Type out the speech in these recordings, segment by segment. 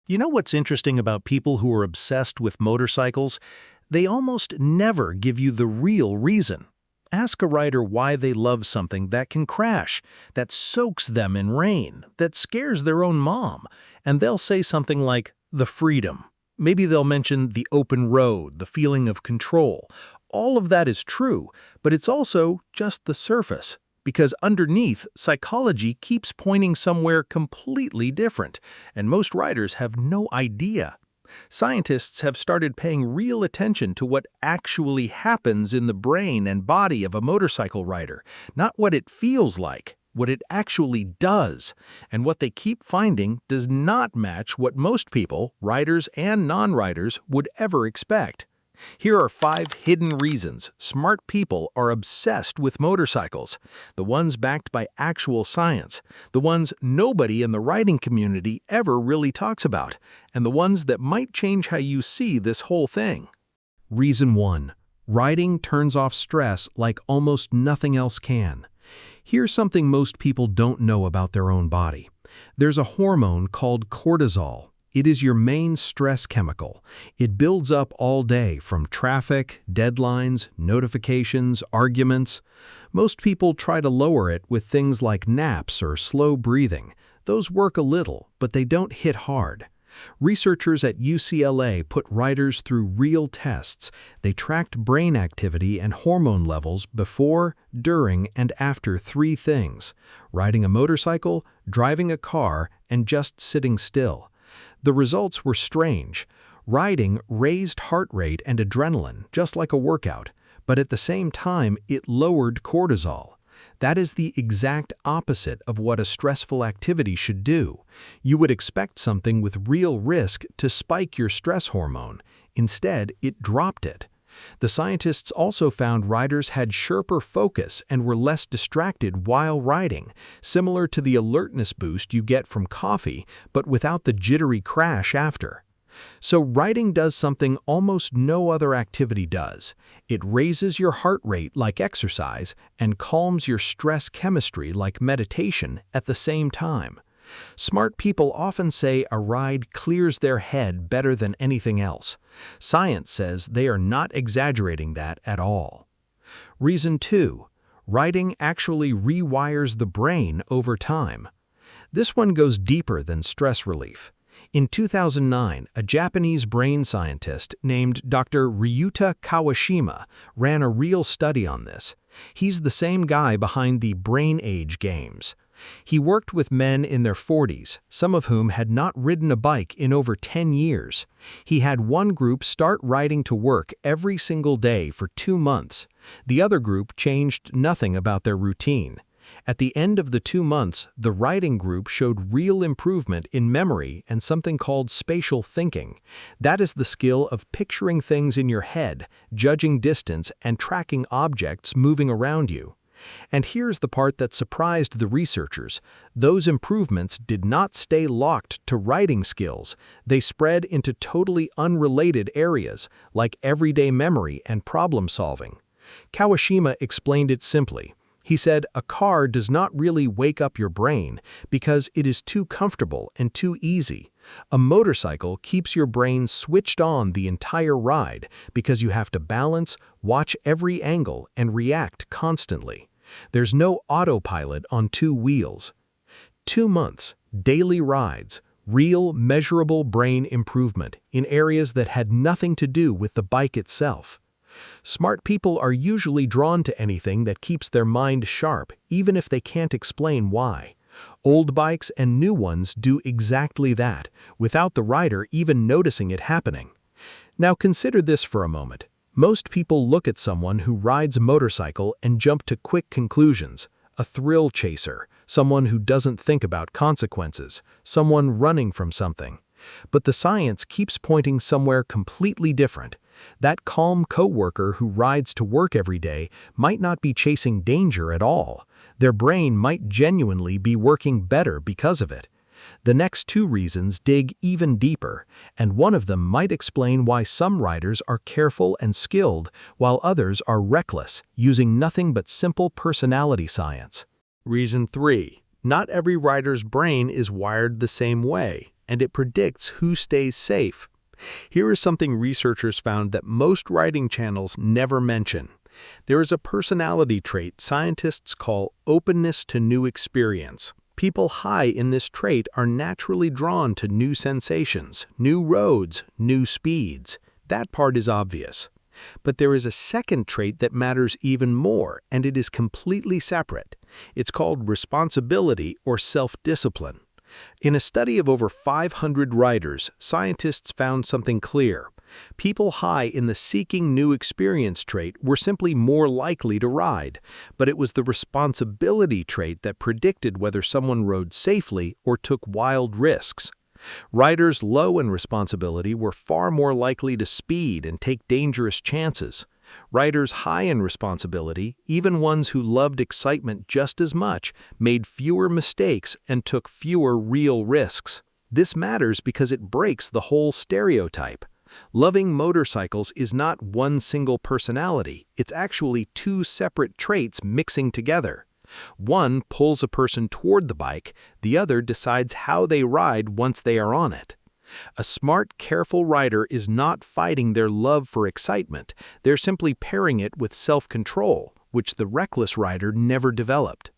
You know what's interesting about people who are obsessed with motorcycles? They almost never give you the real reason. Ask a rider why they love something that can crash, that soaks them in rain, that scares their own mom, and they'll say something like, the freedom. Maybe they'll mention the open road, the feeling of control. All of that is true, but it's also just the surface. Because underneath, psychology keeps pointing somewhere completely different, and most riders have no idea. Scientists have started paying real attention to what actually happens in the brain and body of a motorcycle rider, not what it feels like, what it actually does. And what they keep finding does not match what most people, riders and non-riders, would ever expect. Here are 5 hidden reasons smart people are obsessed with motorcycles, the ones backed by actual science, the ones nobody in the riding community ever really talks about, and the ones that might change how you see this whole thing. Reason 1. Riding turns off stress like almost nothing else can. Here's something most people don't know about their own body. There's a hormone called cortisol. It is your main stress chemical. It builds up all day from traffic, deadlines, notifications, arguments. Most people try to lower it with things like naps or slow breathing. Those work a little, but they don't hit hard. Researchers at UCLA put riders through real tests. They tracked brain activity and hormone levels before, during, and after 3 things: riding a motorcycle, driving a car, and just sitting still. The results were strange. Riding raised heart rate and adrenaline, just like a workout, but at the same time, it lowered cortisol. That is the exact opposite of what a stressful activity should do. You would expect something with real risk to spike your stress hormone. Instead, it dropped it. The scientists also found riders had sharper focus and were less distracted while riding, similar to the alertness boost you get from coffee, but without the jittery crash after. So riding does something almost no other activity does. It raises your heart rate like exercise and calms your stress chemistry like meditation at the same time. Smart people often say a ride clears their head better than anything else. Science says they are not exaggerating that at all. Reason 2. Riding actually rewires the brain over time. This one goes deeper than stress relief. In 2009, a Japanese brain scientist named Dr. Ryuta Kawashima ran a real study on this. He's the same guy behind the Brain Age games. He worked with men in their 40s, some of whom had not ridden a bike in over 10 years. He had one group start riding to work every single day for 2 months. The other group changed nothing about their routine. At the end of the 2 months, the riding group showed real improvement in memory and something called spatial thinking. That is the skill of picturing things in your head, judging distance, and tracking objects moving around you. And here's the part that surprised the researchers. Those improvements did not stay locked to riding skills. They spread into totally unrelated areas, like everyday memory and problem solving. Kawashima explained it simply. He said a car does not really wake up your brain because it is too comfortable and too easy. A motorcycle keeps your brain switched on the entire ride because you have to balance, watch every angle, and react constantly. There's no autopilot on 2 wheels. 2 months, daily rides, real measurable brain improvement in areas that had nothing to do with the bike itself. Smart people are usually drawn to anything that keeps their mind sharp, even if they can't explain why. Old bikes and new ones do exactly that, without the rider even noticing it happening. Now consider this for a moment. Most people look at someone who rides a motorcycle and jump to quick conclusions. A thrill chaser, someone who doesn't think about consequences, someone running from something. But the science keeps pointing somewhere completely different. That calm coworker who rides to work every day might not be chasing danger at all. Their brain might genuinely be working better because of it. The next 2 reasons dig even deeper, and one of them might explain why some riders are careful and skilled while others are reckless, using nothing but simple personality science. Reason 3. Not every rider's brain is wired the same way. and it predicts who stays safe. Here is something researchers found that most riding channels never mention. There is a personality trait scientists call openness to new experience. People high in this trait are naturally drawn to new sensations, new roads, new speeds. That part is obvious. But there is a second trait that matters even more, and it is completely separate. It's called responsibility or self-discipline. In a study of over 500 riders, scientists found something clear. People high in the seeking new experience trait were simply more likely to ride, but it was the responsibility trait that predicted whether someone rode safely or took wild risks. Riders low in responsibility were far more likely to speed and take dangerous chances. Riders high in responsibility, even ones who loved excitement just as much, made fewer mistakes and took fewer real risks. This matters because it breaks the whole stereotype. Loving motorcycles is not one single personality, it's actually two separate traits mixing together. One pulls a person toward the bike, the other decides how they ride once they are on it. A smart, careful rider is not fighting their love for excitement, they're simply pairing it with self-control, which the reckless rider never developed.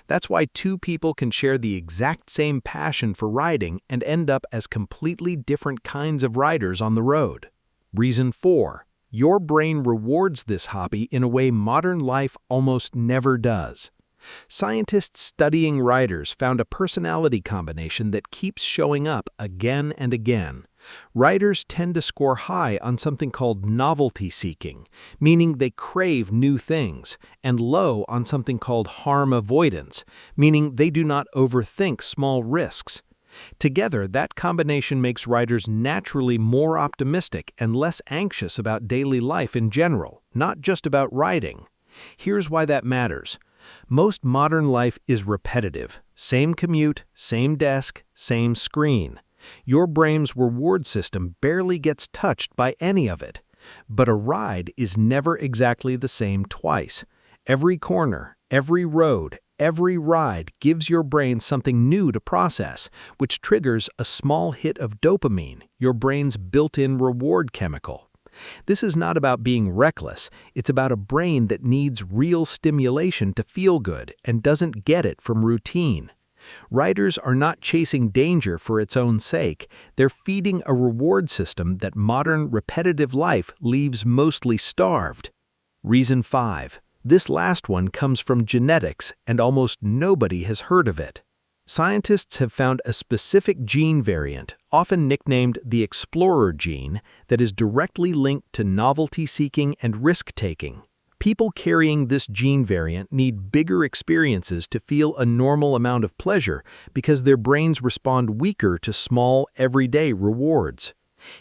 That's why two people can share the exact same passion for riding and end up as completely different kinds of riders on the road. Reason 4. Your brain rewards this hobby in a way modern life almost never does. Scientists studying riders found a personality combination that keeps showing up again and again. Riders tend to score high on something called novelty seeking, meaning they crave new things, and low on something called harm avoidance, meaning they do not overthink small risks. Together, that combination makes riders naturally more optimistic and less anxious about daily life in general, not just about riding. Here's why that matters. Most modern life is repetitive. Same commute, same desk, same screen. Your brain's reward system barely gets touched by any of it. But a ride is never exactly the same twice. Every corner, every road, every ride gives your brain something new to process, which triggers a small hit of dopamine, your brain's built-in reward chemical. This is not about being reckless, it's about a brain that needs real stimulation to feel good and doesn't get it from routine. Riders are not chasing danger for its own sake, they're feeding a reward system that modern, repetitive life leaves mostly starved. Reason 5. This last one comes from genetics, and almost nobody has heard of it. Scientists have found a specific gene variant, often nicknamed the explorer gene, that is directly linked to novelty-seeking and risk-taking. People carrying this gene variant need bigger experiences to feel a normal amount of pleasure because their brains respond weaker to small, everyday rewards.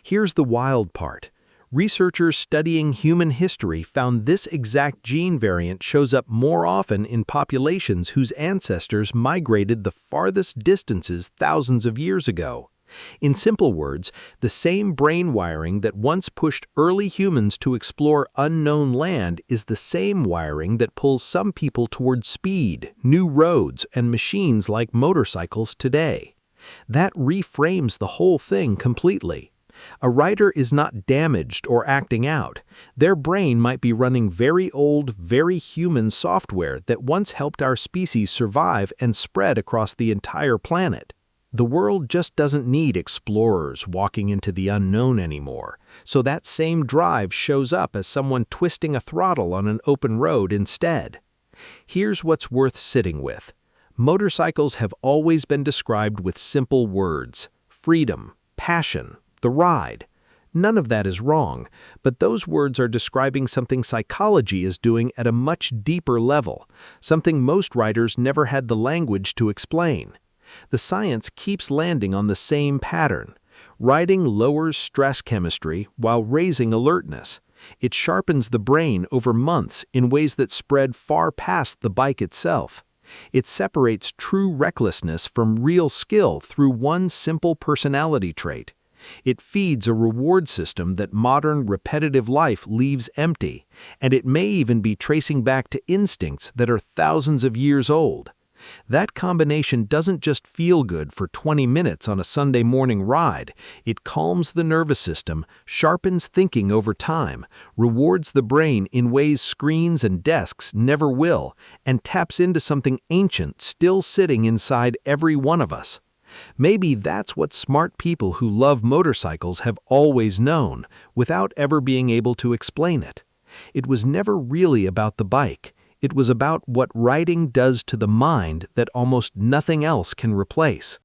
Here's the wild part. Researchers studying human history found this exact gene variant shows up more often in populations whose ancestors migrated the farthest distances thousands of years ago. In simple words, the same brain wiring that once pushed early humans to explore unknown land is the same wiring that pulls some people toward speed, new roads, and machines like motorcycles today. That reframes the whole thing completely. A rider is not damaged or acting out. Their brain might be running very old, very human software that once helped our species survive and spread across the entire planet. The world just doesn't need explorers walking into the unknown anymore, so that same drive shows up as someone twisting a throttle on an open road instead. Here's what's worth sitting with. Motorcycles have always been described with simple words: freedom, passion, the ride. None of that is wrong, but those words are describing something psychology is doing at a much deeper level, something most riders never had the language to explain. The science keeps landing on the same pattern. Riding lowers stress chemistry while raising alertness. It sharpens the brain over months in ways that spread far past the bike itself. It separates true recklessness from real skill through one simple personality trait. It feeds a reward system that modern, repetitive life leaves empty, and it may even be tracing back to instincts that are thousands of years old. That combination doesn't just feel good for 20 minutes on a Sunday morning ride. It calms the nervous system, sharpens thinking over time, rewards the brain in ways screens and desks never will, and taps into something ancient still sitting inside every one of us. Maybe that's what smart people who love motorcycles have always known, without ever being able to explain it. It was never really about the bike. It was about what riding does to the mind that almost nothing else can replace.